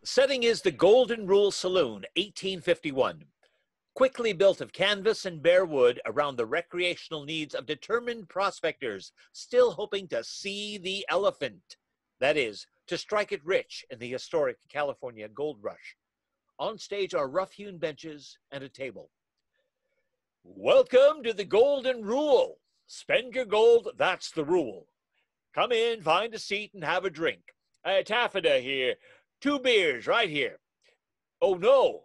Setting is the Golden Rule Saloon, 1851. Quickly built of canvas and bare wood around the recreational needs of determined prospectors still hoping to see the elephant. That is, to strike it rich in the historic California gold rush. On stage are rough-hewn benches and a table. Welcome to the Golden Rule. Spend your gold, that's the rule. Come in, find a seat, and have a drink. Taffeta here. 2 beers right here. Oh, no.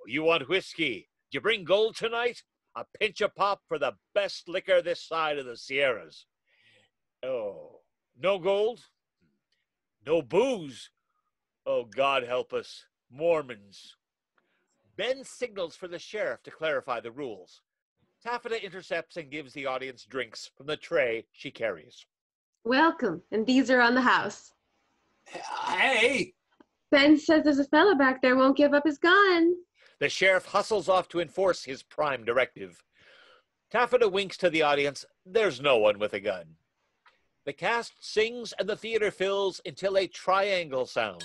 You want whiskey? Did you bring gold tonight? A pinch of pop for the best liquor this side of the Sierras. Oh, no gold? No booze? Oh, God help us. Mormons. Ben signals for the sheriff to clarify the rules. Taffeta intercepts and gives the audience drinks from the tray she carries. Welcome, and these are on the house. Hey! Ben says there's a fella back there won't give up his gun. The sheriff hustles off to enforce his prime directive. Taffeta winks to the audience. There's no one with a gun. The cast sings and the theater fills until a triangle sounds.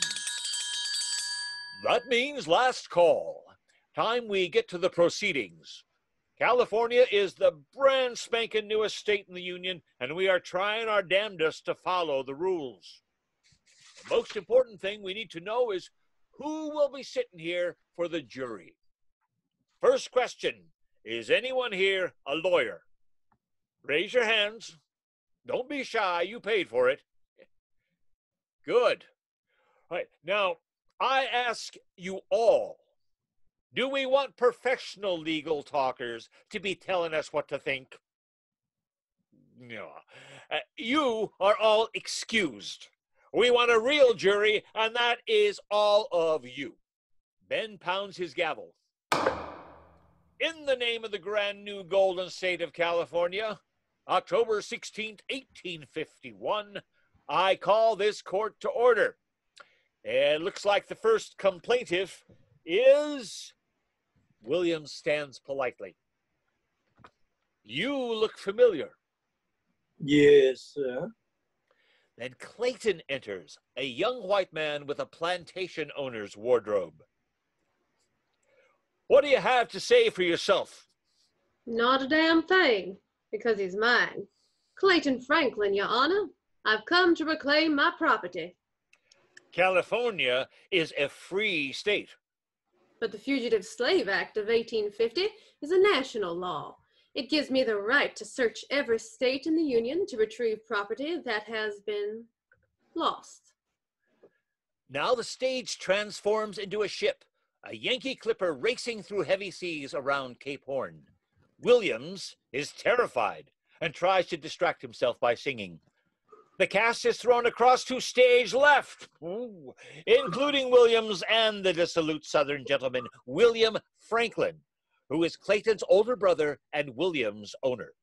That means last call. Time we get to the proceedings. California is the brand spanking newest state in the Union, and we are trying our damnedest to follow the rules. The most important thing we need to know is who will be sitting here for the jury. First question, is anyone here a lawyer? Raise your hands. Don't be shy, you paid for it. Good. All right, now, I ask you all, do we want professional legal talkers to be telling us what to think? No. You are all excused. We want a real jury, and that is all of you. Ben pounds his gavel. In the name of the grand new golden state of California, October 16th, 1851, I call this court to order. It looks like the first complainant is... Williams stands politely. You look familiar. Yes, sir. Then Clayton enters, a young white man with a plantation owner's wardrobe. What do you have to say for yourself? Not a damn thing, because he's mine. Clayton Franklin, Your Honor. I've come to reclaim my property. California is a free state. But the Fugitive Slave Act of 1850 is a national law. It gives me the right to search every state in the Union to retrieve property that has been lost. Now the stage transforms into a ship, a Yankee clipper racing through heavy seas around Cape Horn. Williams is terrified and tries to distract himself by singing. The cast is thrown across to stage left, including Williams and the dissolute Southern gentleman, William Franklin, who is Clayton's older brother and Williams' owner.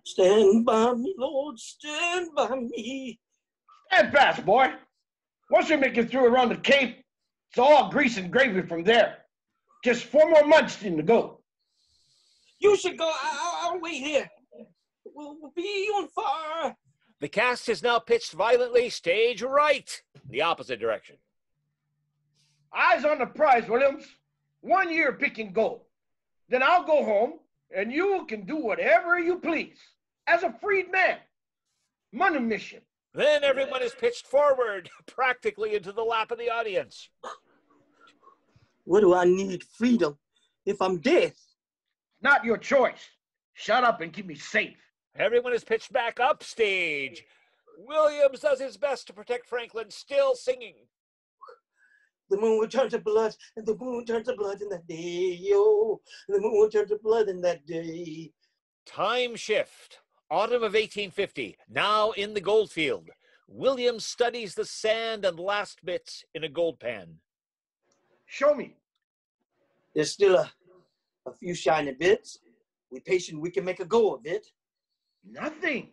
Stand by me, Lord, stand by me. Stand fast, boy. Once we make it through around the Cape, it's all grease and gravy from there. Just 4 more months to go. You should go. I'll wait here. We'll be on fire. The cast is now pitched violently stage right, the opposite direction. Eyes on the prize, Williams. 1 year picking gold. Then I'll go home, and you can do whatever you please. As a freed man. Money mission. Then everyone is pitched forward, practically into the lap of the audience. What do I need freedom if I'm dead? Not your choice. Shut up and keep me safe. Everyone is pitched back upstage. Williams does his best to protect Franklin, still singing. The moon will turn to blood, and the moon turns to blood in that day, yo. The moon will turn to blood in that day. Time shift. Autumn of 1850, now in the goldfield. Williams studies the sand and last bits in a gold pan. Show me. There's still a few shiny bits. We're patient, we can make a go of it. Nothing.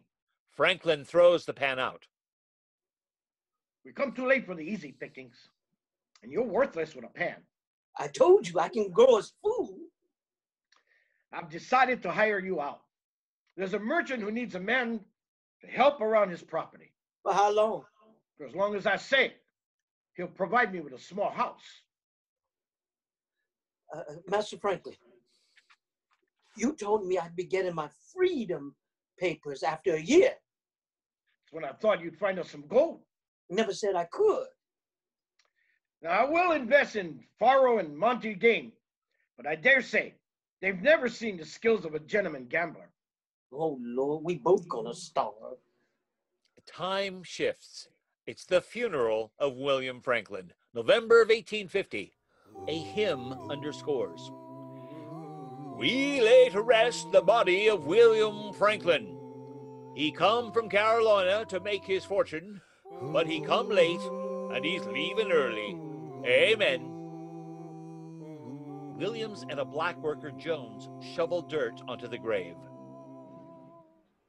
Franklin throws the pan out. We come too late for the easy pickings. And you're worthless with a pan. I told you I can grow as food. I've decided to hire you out. There's a merchant who needs a man to help around his property. For how long? For as long as I say. he'll provide me with a small house. Master Franklin, you told me I'd be getting my freedom papers after a year. That's when I thought you'd find us some gold. Never said I could. Now, I will invest in Faro and Monte Game, but I dare say they've never seen the skills of a gentleman gambler. Oh, Lord, we both gonna starve. Time shifts. It's the funeral of William Franklin, November of 1850. A hymn underscores. We lay to rest the body of William Franklin. He come from Carolina to make his fortune, but he come late and he's leaving early. Amen. Williams and a black worker, Jones, shovel dirt onto the grave.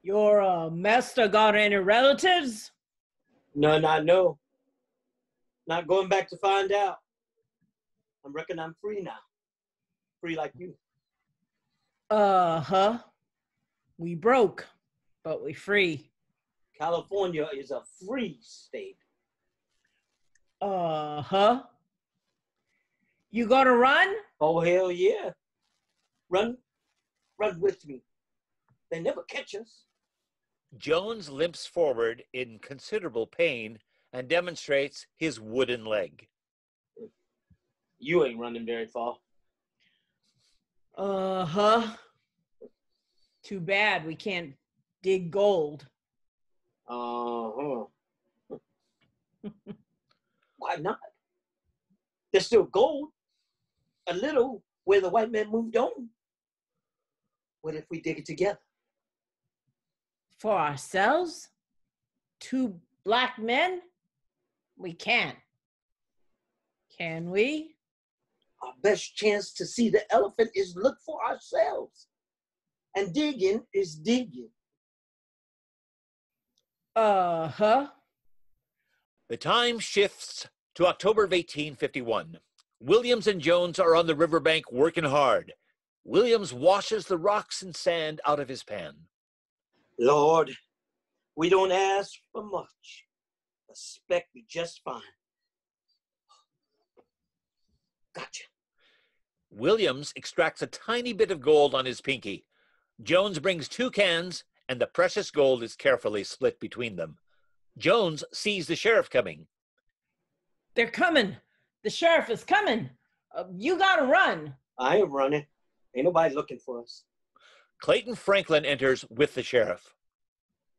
Your master got any relatives? None I know. Not going back to find out. I reckon I'm free now. Free like you. Uh-huh. We broke, but we free. California is a free state. Uh-huh. You gonna run? Oh, hell yeah. Run with me. They never catch us. Jones limps forward in considerable pain and demonstrates his wooden leg. You ain't running very far. Uh-huh. Too bad we can't dig gold. Uh-huh. Why not? There's still gold. A little where the white man moved on. What if we dig it together? For ourselves? 2 black men? We can't. Can we? Our best chance to see the elephant is look for ourselves. And digging is digging. Uh-huh. The time shifts to October of 1851. Williams and Jones are on the riverbank working hard. Williams washes the rocks and sand out of his pan. Lord, we don't ask for much. Expect me just fine. Gotcha. Williams extracts a tiny bit of gold on his pinky. Jones brings 2 cans, and the precious gold is carefully split between them. Jones sees the sheriff coming. They're coming. The sheriff is coming. You gotta run. I am running. Ain't nobody looking for us. Clayton Franklin enters with the sheriff.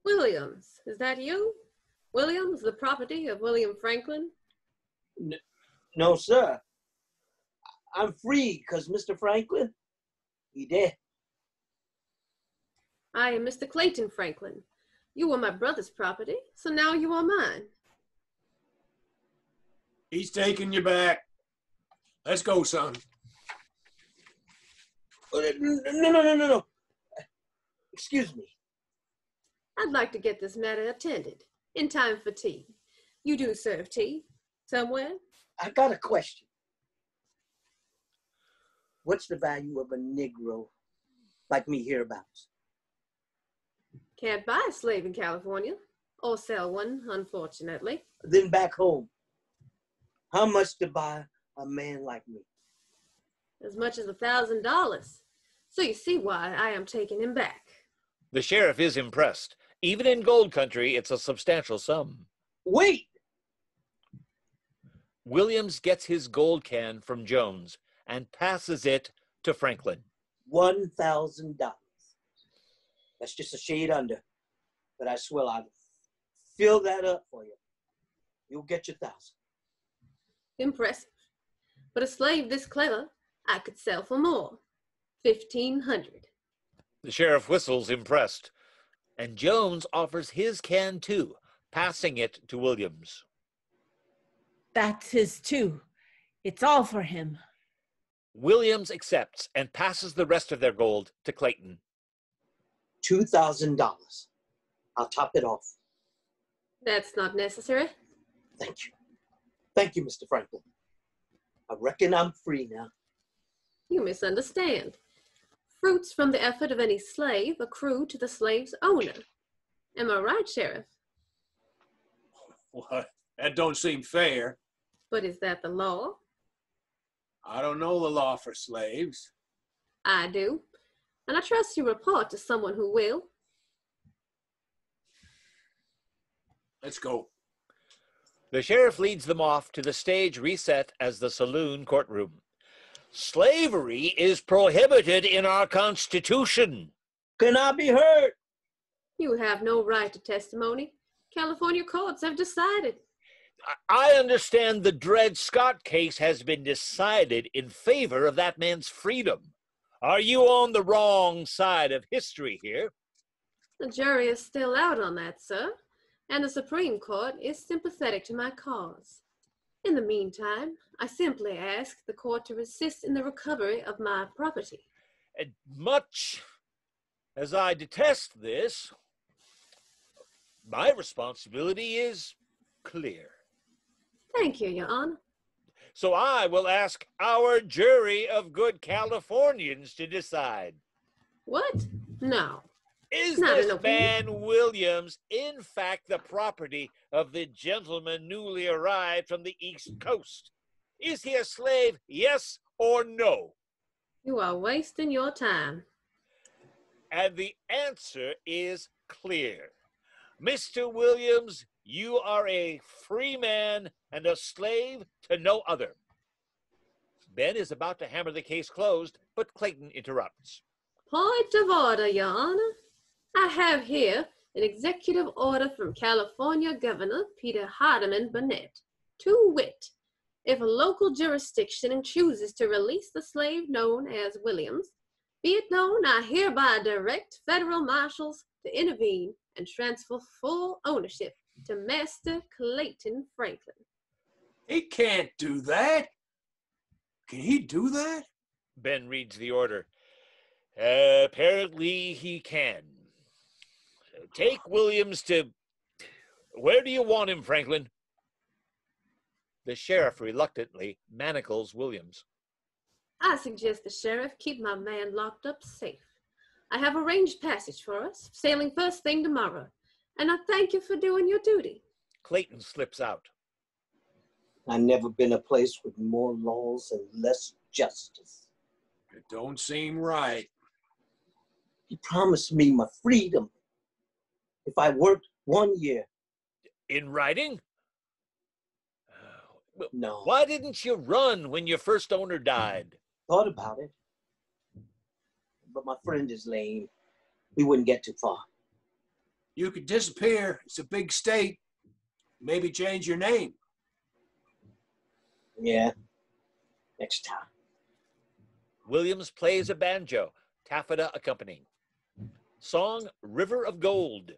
Williams, is that you? Williams, the property of William Franklin? No, sir. I'm free because Mr. Franklin, he dead. I am Mr. Clayton Franklin. You were my brother's property, so now you are mine. He's taking you back. Let's go, son. No. Excuse me. I'd like to get this matter attended in time for tea. You do serve tea somewhere? I got a question. What's the value of a Negro like me hereabouts? Can't buy a slave in California, or sell one, unfortunately. Then back home, how much to buy a man like me? As much as $1,000. So you see why I am taking him back. The sheriff is impressed. Even in gold country, it's a substantial sum. Wait! Williams gets his gold can from Jones and passes it to Franklin. $1,000. That's just a shade under, but I swear I'll fill that up for you. You'll get your 1,000. Impressive. But a slave this clever, I could sell for more. 1,500. The sheriff whistles, impressed, and Jones offers his can too, passing it to Williams. That's his too. It's all for him. Williams accepts and passes the rest of their gold to Clayton. $2,000. I'll top it off. That's not necessary. Thank you. Thank you, Mr. Franklin. I reckon I'm free now. You misunderstand. Fruits from the effort of any slave accrue to the slave's owner. Am I right, Sheriff? What? That don't seem fair. But is that the law? I don't know the law for slaves. I do. And I trust you report to someone who will. Let's go. The sheriff leads them off to the stage reset as the saloon courtroom. Slavery is prohibited in our Constitution. Can I be heard? You have no right to testimony. California courts have decided. I understand the Dred Scott case has been decided in favor of that man's freedom. Are you on the wrong side of history here? The jury is still out on that, sir, and the Supreme Court is sympathetic to my cause. In the meantime, I simply ask the court to assist in the recovery of my property. And much as I detest this, my responsibility is clear. Thank you, Your Honor. So I will ask our jury of good Californians to decide. What? No. Is Not this an opinion. man Williams in fact the property of the gentleman newly arrived from the East Coast? Is he a slave, yes or no? You are wasting your time. And the answer is clear. Mr. Williams, you are a free man and a slave to no other. Ben is about to hammer the case closed, but Clayton interrupts. Point of order, Your Honor. I have here an executive order from California Governor Peter Hardeman Burnett. To wit, if a local jurisdiction chooses to release the slave known as Williams, be it known I hereby direct federal marshals to intervene and transfer full ownership to Master Clayton Franklin. He can't do that. Can he do that? Ben reads the order. Apparently he can. Take Williams to... Where do you want him, Franklin? The sheriff reluctantly manacles Williams. I suggest the sheriff keep my man locked up safe. I have arranged passage for us, sailing first thing tomorrow, and I thank you for doing your duty. Clayton slips out. I've never been a place with more laws and less justice. It don't seem right. He promised me my freedom if I worked 1 year. In writing? No. Why didn't you run when your first owner died? Thought about it. But my friend is lame. We wouldn't get too far. You could disappear. It's a big state. Maybe change your name. Yeah. Next time. Williams plays a banjo, taffeta accompanying. Song River of Gold.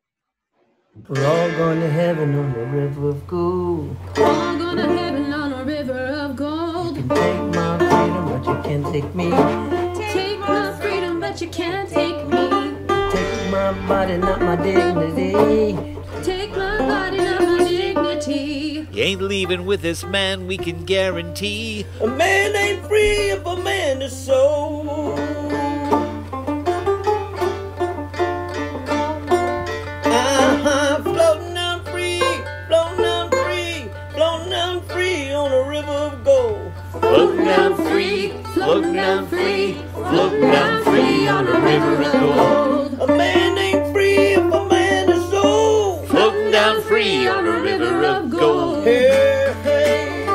We're all going to heaven on the river of gold. We're all going to heaven on a river of gold. You can take my freedom, but you can't take me. Take my freedom, but you can't take me. Take my body, not my dignity. Take my body, not my dignity. You ain't leaving with this man, we can guarantee. A man ain't free if a man is sold. Floating down free, floating down free, floating down free on a river of gold. Floating down free, floating down free, floating down free on a river of gold. A man ain't free if a man is sold. Floating down free on a river of gold. Hey, hey.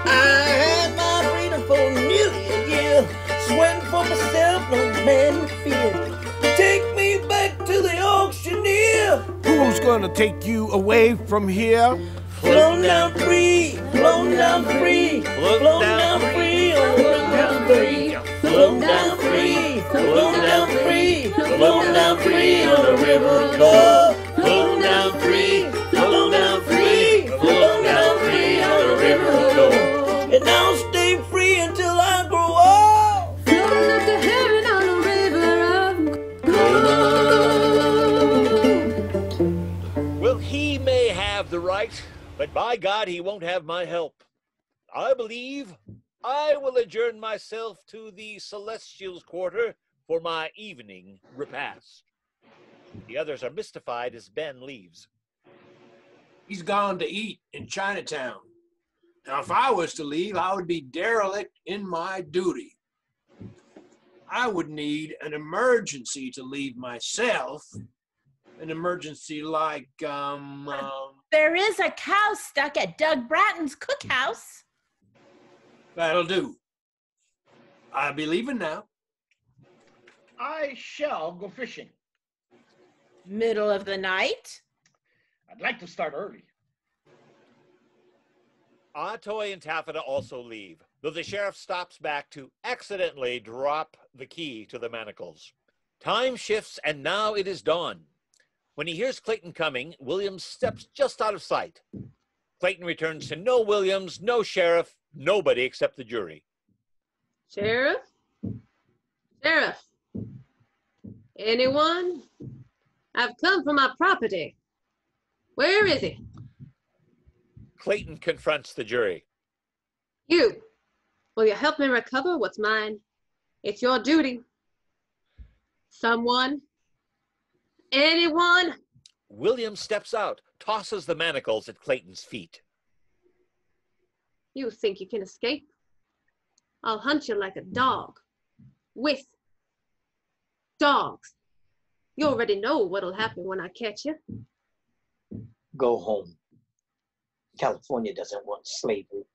I had my freedom for nearly a year, sweating for myself, no man in fear. Take me back to the auctioneer. Who's gonna take you away from here? Floating down free, floating down free, floating down free, floating down free, floating down free, floating down free, floating down free on the river of gold. Floating down free, floating down free, floating down free on a river of gold. And I'll stay free until I grow old. Floating up to heaven on a river of gold. Well, he may have the right, but by God, he won't have my help. I believe I will adjourn myself to the Celestials' quarter for my evening repast. The others are mystified as Ben leaves. He's gone to eat in Chinatown. Now, if I was to leave, I would be derelict in my duty. I would need an emergency to leave myself. An emergency like, There is a cow stuck at Doug Bratton's cookhouse. That'll do. I'll be leaving now. I shall go fishing. Middle of the night? I'd like to start early. Atoy and Taffeta also leave, though the sheriff stops back to accidentally drop the key to the manacles. Time shifts, and now it is dawn. When he hears Clayton coming, Williams steps just out of sight. Clayton returns to no Williams, no sheriff, nobody except the jury. Sheriff? Sheriff? Anyone? I've come for my property. Where is he? Clayton confronts the jury. You. Will you help me recover what's mine? It's your duty. Someone? Anyone? Williams steps out, tosses the manacles at Clayton's feet. You think you can escape? I'll hunt you like a dog. With dogs. You already know what'll happen when I catch you. Go home. California doesn't want slavery.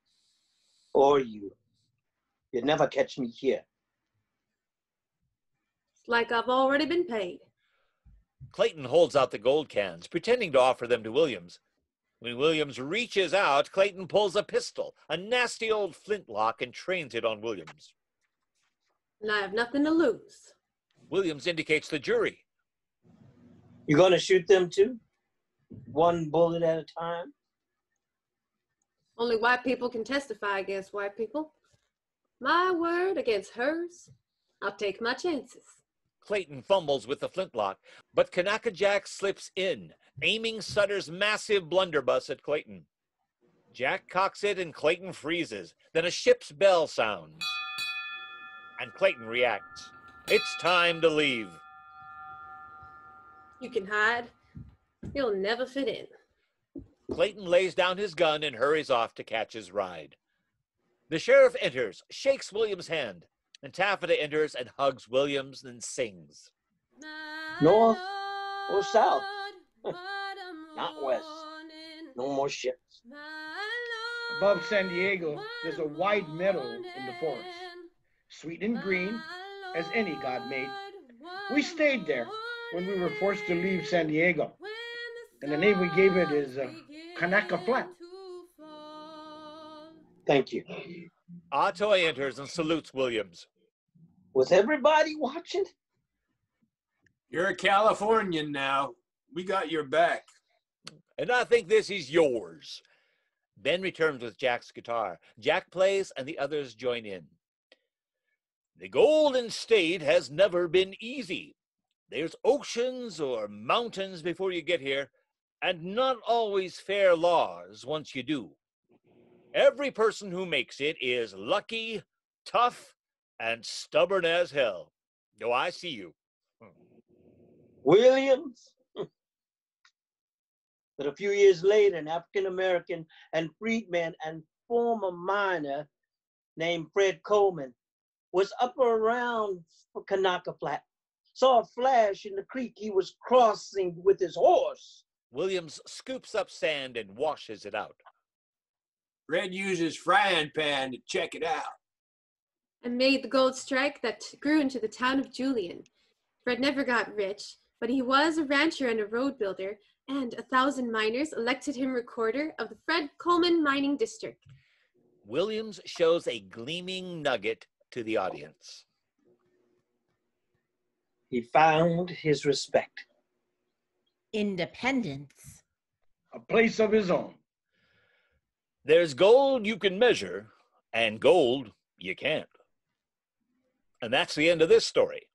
Or you. You'll never catch me here. It's like I've already been paid. Clayton holds out the gold cans, pretending to offer them to Williams. When Williams reaches out, Clayton pulls a pistol, a nasty old flintlock, and trains it on Williams. And I have nothing to lose. Williams indicates the jury. You gonna shoot them too? One bullet at a time? Only white people can testify against white people. My word against hers. I'll take my chances. Clayton fumbles with the flintlock, but Kanaka Jack slips in, aiming Sutter's massive blunderbuss at Clayton. Jack cocks it and Clayton freezes. Then a ship's bell sounds. And Clayton reacts. It's time to leave. You can hide. You'll never fit in. Clayton lays down his gun and hurries off to catch his ride. The sheriff enters, shakes Williams' hand, and Taffeta enters and hugs Williams and sings. North or south? Not west. No more ships. Above San Diego, there's a wide meadow in the forest, sweet and green as any God made. We stayed there when we were forced to leave San Diego, and the name we gave it is Kanaka Flat. Thank you. Atoy enters and salutes Williams. Was everybody watching? You're a Californian now. We got your back. And I think this is yours. Ben returns with Jack's guitar. Jack plays and the others join in. The Golden State has never been easy. There's oceans or mountains before you get here, and not always fair laws once you do. Every person who makes it is lucky, tough, and stubborn as hell. Oh, I see you. Williams? But a few years later, an African-American and freedman and former miner named Fred Coleman was up around Kanaka Flat, saw a flash in the creek he was crossing with his horse. Williams scoops up sand and washes it out. Red uses frying pan to check it out. And made the gold strike that grew into the town of Julian. Fred never got rich, but he was a rancher and a road builder, and 1,000 miners elected him recorder of the Fred Coleman Mining District. Williams shows a gleaming nugget to the audience. He found his respect. Independence. A place of his own. There's gold you can measure, and gold you can't. And that's the end of this story.